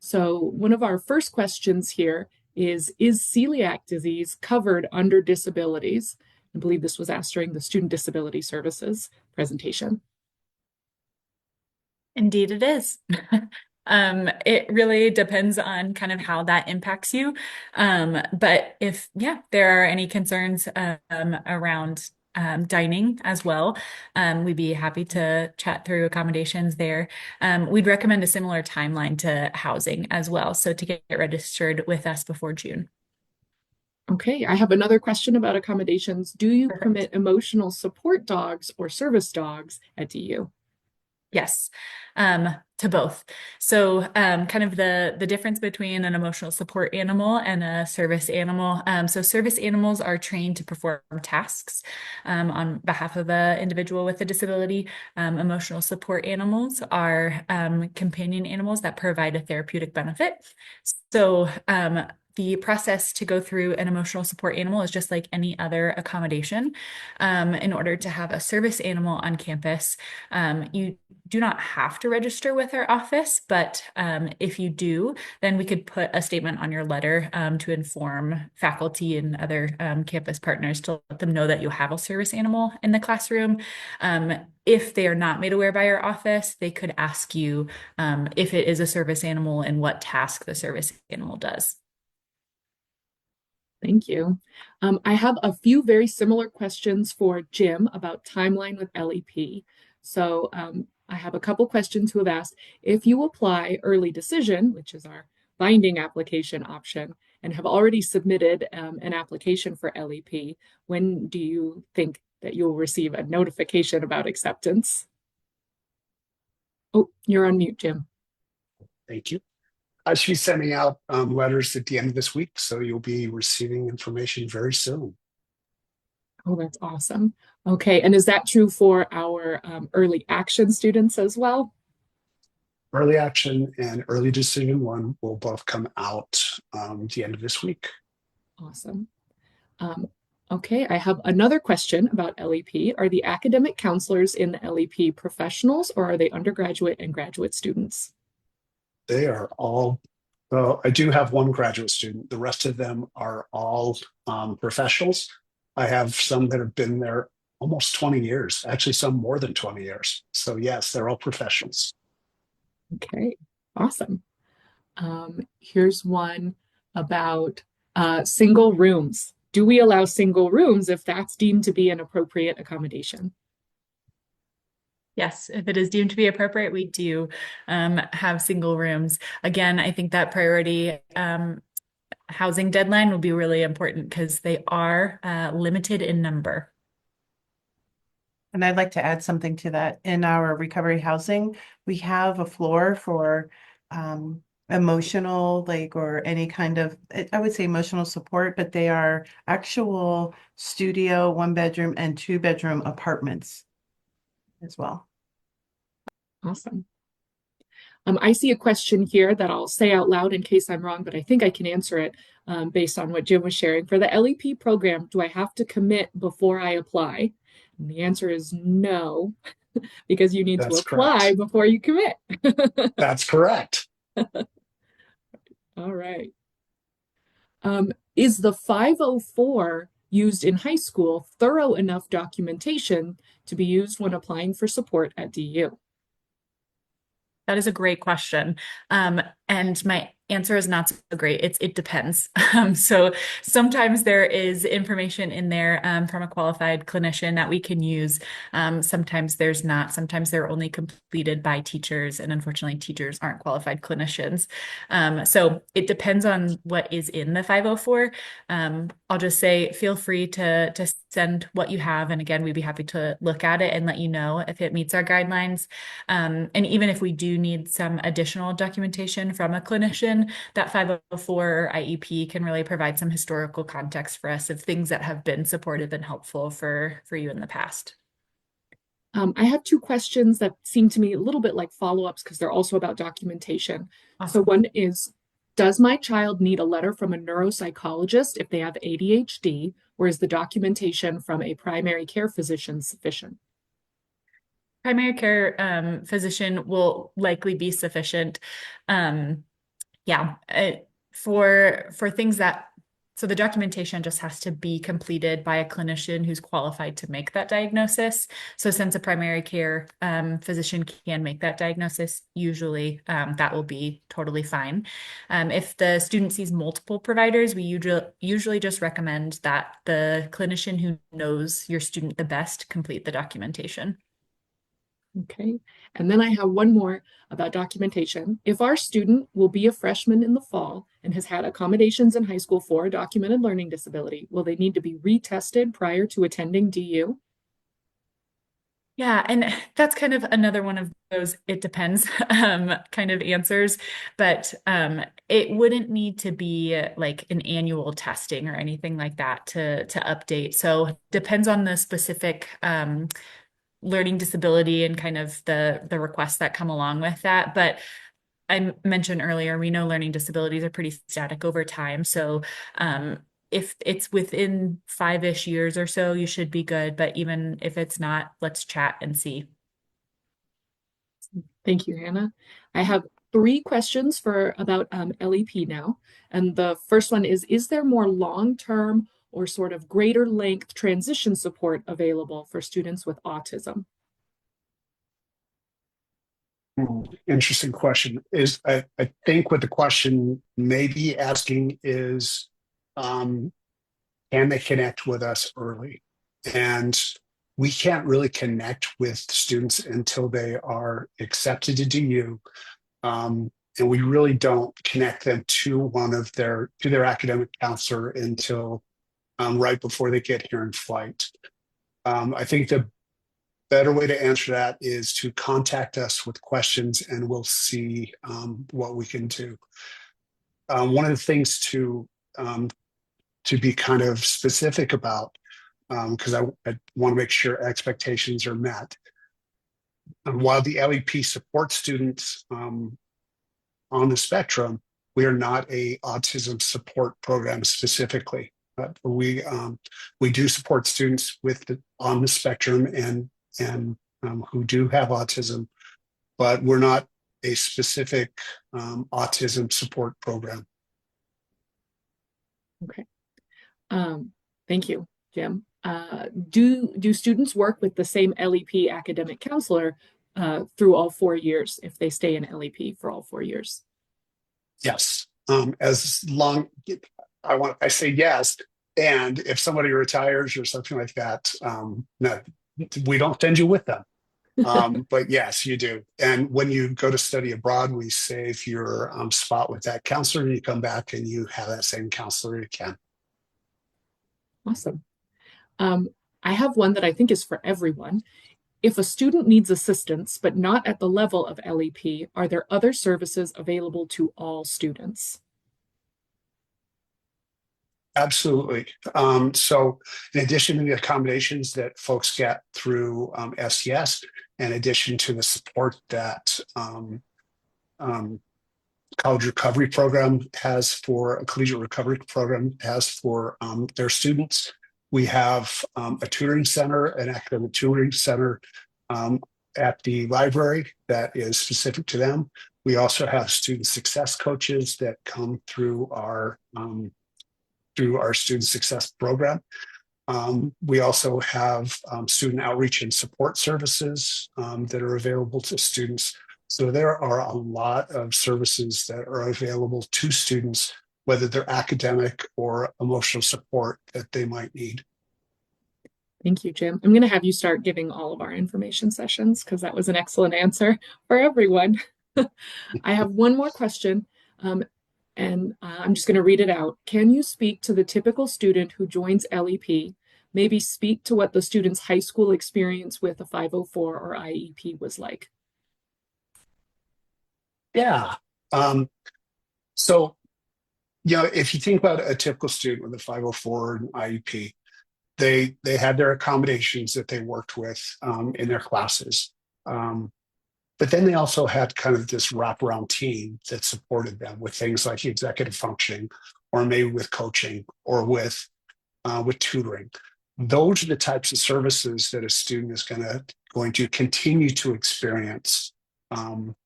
Speaker 1: So one of our first questions here is celiac disease covered under disabilities? I believe this was asked during the Student Disability Services presentation.
Speaker 3: Indeed, it is. It really depends on kind of how that impacts you. But if, there are any concerns around dining as well, we'd be happy to chat through accommodations there. We'd recommend a similar timeline to housing as well, so to get registered with us before June.
Speaker 1: Okay, I have another question about accommodations. Do you
Speaker 3: Perfect.
Speaker 1: permit emotional support dogs or service dogs at DU?
Speaker 3: Yes. To both. So kind of the difference between an emotional support animal and a service animal. So service animals are trained to perform tasks on behalf of the individual with a disability. Emotional support animals are companion animals that provide a therapeutic benefit. So the process to go through an emotional support animal is just like any other accommodation. In order to have a service animal on campus, you do not have to register with our office, but if you do, then we could put a statement on your letter to inform faculty and other campus partners to let them know that you have a service animal in the classroom. If they are not made aware by our office, they could ask you if it is a service animal and what task the service animal does.
Speaker 1: Thank you. I have a few very similar questions for Jim about timeline with LEP. So I have a couple questions who have asked, if you apply early decision, which is our binding application option, and have already submitted an application for LEP, when do you think that you'll receive a notification about acceptance? Oh, you're on mute, Jim.
Speaker 4: Thank you. I should be sending out letters at the end of this week, so you'll be receiving information very soon.
Speaker 1: Oh, that's awesome. Okay, and is that true for our early action students as well?
Speaker 4: Early action and early decision one will both come out the end of this week.
Speaker 1: Awesome. Okay, I have another question about LEP. Are the academic counselors in the LEP professionals, or are they undergraduate and graduate students?
Speaker 4: They are all, well, I do have one graduate student. The rest of them are all professionals. I have some that have been there almost 20 years, actually some more than 20 years. So yes, they're all professionals.
Speaker 1: Okay, awesome. Here's one about single rooms. Do we allow single rooms if that's deemed to be an appropriate accommodation?
Speaker 3: Yes, if it is deemed to be appropriate, we do have single rooms. Again, I think that priority housing deadline will be really important because they are limited in number.
Speaker 2: And I'd like to add something to that. In our recovery housing, we have a floor for emotional, or any kind of, I would say emotional support, but they are actual studio, 1-bedroom and 2-bedroom apartments as well.
Speaker 1: Awesome. I see a question here that I'll say out loud in case I'm wrong, but I think I can answer it based on what Jim was sharing. For the LEP program, do I have to commit before I apply? And the answer is no, because you need to
Speaker 4: That's
Speaker 1: apply
Speaker 4: correct.
Speaker 1: before you commit.
Speaker 4: That's correct.
Speaker 1: All right. Is the 504 used in high school thorough enough documentation to be used when applying for support at DU?
Speaker 3: That is a great question. And my answer is not so great. It depends. So sometimes there is information in there from a qualified clinician that we can use. Sometimes there's not. Sometimes they're only completed by teachers, and unfortunately, teachers aren't qualified clinicians. So it depends on what is in the 504. I'll just say feel free to send what you have, and again, we'd be happy to look at it and let you know if it meets our guidelines. And even if we do need some additional documentation from a clinician, that 504 or IEP can really provide some historical context for us of things that have been supportive and helpful for you in the past.
Speaker 1: I have two questions that seem to me a little bit like follow-ups because they're also about documentation.
Speaker 3: Awesome.
Speaker 1: So one is, does my child need a letter from a neuropsychologist if they have ADHD, or is the documentation from a primary care physician sufficient?
Speaker 3: Primary care physician will likely be sufficient. Yeah, for things that, so the documentation just has to be completed by a clinician who's qualified to make that diagnosis. So since a primary care physician can make that diagnosis, usually that will be totally fine. If the student sees multiple providers, we usually just recommend that the clinician who knows your student the best complete the documentation.
Speaker 1: Okay, and then I have one more about documentation. If our student will be a freshman in the fall and has had accommodations in high school for a documented learning disability, will they need to be retested prior to attending DU?
Speaker 3: Yeah, and that's kind of another one of those it depends kind of answers, but it wouldn't need to be like an annual testing or anything like that to update. So depends on the specific learning disability and kind of the requests that come along with that. But I mentioned earlier, we know learning disabilities are pretty static over time. So if it's within 5-ish years or so, you should be good. But even if it's not, let's chat and see.
Speaker 1: Thank you, Hannah. I have three questions for about LEP now. And the first one is there more long-term or sort of greater length transition support available for students with autism?
Speaker 4: Interesting question. I think what the question may be asking is, can they connect with us early? And we can't really connect with students until they are accepted to DU. And we really don't connect them to their academic counselor until right before they get here in flight. I think the better way to answer that is to contact us with questions, and we'll see what we can do. One of the things to be kind of specific about, because I want to make sure expectations are met. And while the LEP supports students on the spectrum, we are not a autism support program specifically. But we do support students on the spectrum and who do have autism, but we're not a specific autism support program.
Speaker 1: Okay. Thank you, Jim. Do students work with the same LEP academic counselor through all 4 years if they stay in LEP for all 4 years?
Speaker 4: Yes. As long I say yes, and if somebody retires or something like that, no, we don't send you with them. But yes, you do. And when you go to study abroad, we save your spot with that counselor, and you come back and you have that same counselor again.
Speaker 1: Awesome. I have one that I think is for everyone. If a student needs assistance, but not at the level of LEP, are there other services available to all students?
Speaker 4: Absolutely. So in addition to the accommodations that folks get through SDS, in addition to the support that college recovery program has for a collegiate recovery program has for their students, we have a tutoring center, an academic tutoring center at the library that is specific to them. We also have student success coaches that come through our student success program. We also have student outreach and support services that are available to students. So there are a lot of services that are available to students, whether they're academic or emotional support that they might need.
Speaker 1: Thank you, Jim. I'm going to have you start giving all of our information sessions because that was an excellent answer for everyone. I have one more question. And I'm just going to read it out. Can you speak to the typical student who joins LEP? Maybe speak to what the student's high school experience with a 504 or IEP was like.
Speaker 4: Yeah. So, if you think about a typical student with a 504 and IEP, they had their accommodations that they worked with in their classes. But then they also had kind of this wraparound team that supported them with things like executive functioning, or maybe with coaching, or with tutoring. Those are the types of services that a student is going to continue to experience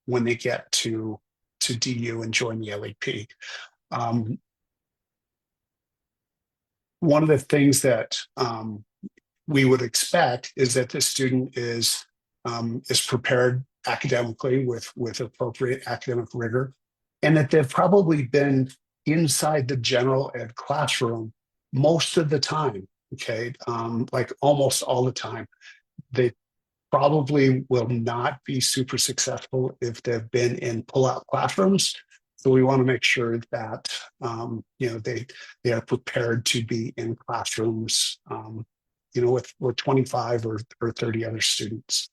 Speaker 4: when they get to DU and join the LEP. One of the things that we would expect is that the student is prepared academically with appropriate academic rigor, and that they've probably been inside the general ed classroom most of the time. Okay, like almost all the time. They probably will not be super successful if they've been in pull-out classrooms. So we want to make sure that they are prepared to be in classrooms with 25 or 30 other students.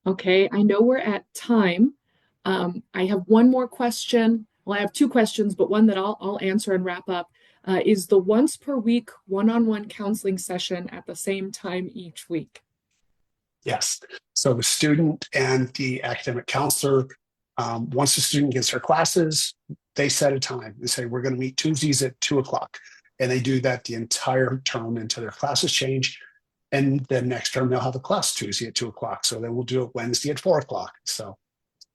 Speaker 1: Okay, I know we're at time. I have one more question. Well, I have two questions, but one that I'll answer and wrap up. Is the once per week one-on-one counseling session at the same time each week?
Speaker 4: Yes. So the student and the academic counselor, once the student gets their classes, they set a time. They say, we're going to meet Tuesdays at 2:00. And they do that the entire term until their classes change. And then next term, they'll have a class Tuesday at 2:00. So then we'll do it Wednesday at 4:00. So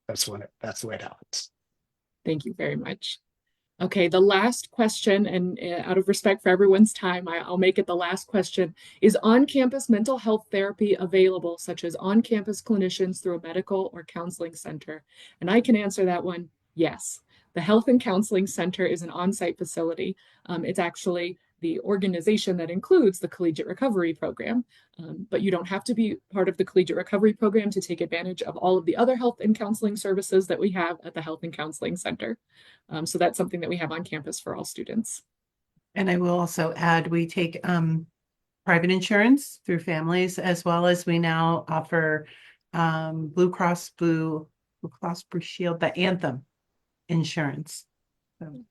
Speaker 4: that's the way it happens.
Speaker 1: Thank you very much. Okay, the last question, and out of respect for everyone's time, I'll make it the last question. Is on-campus mental health therapy available, such as on-campus clinicians through a medical or counseling center? And I can answer that one, yes. The Health and Counseling Center is an on-site facility. It's actually the organization that includes the Collegiate Recovery Program, but you don't have to be part of the Collegiate Recovery Program to take advantage of all of the other health and counseling services that we have at the Health and Counseling Center. So that's something that we have on campus for all students.
Speaker 2: And I will also add, we take private insurance through families, as well as we now offer Blue Cross Blue Shield, the Anthem insurance. So.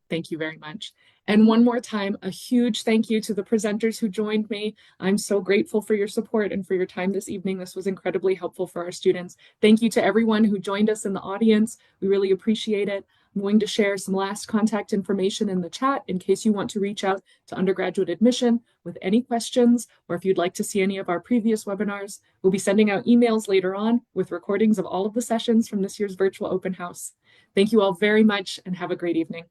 Speaker 1: Thank you very much. And one more time, a huge thank you to the presenters who joined me. I'm so grateful for your support and for your time this evening. This was incredibly helpful for our students. Thank you to everyone who joined us in the audience. We really appreciate it. I'm going to share some last contact information in the chat in case you want to reach out to undergraduate admission with any questions, or if you'd like to see any of our previous webinars. We'll be sending out emails later on with recordings of all of the sessions from this year's virtual open house. Thank you all very much and have a great evening.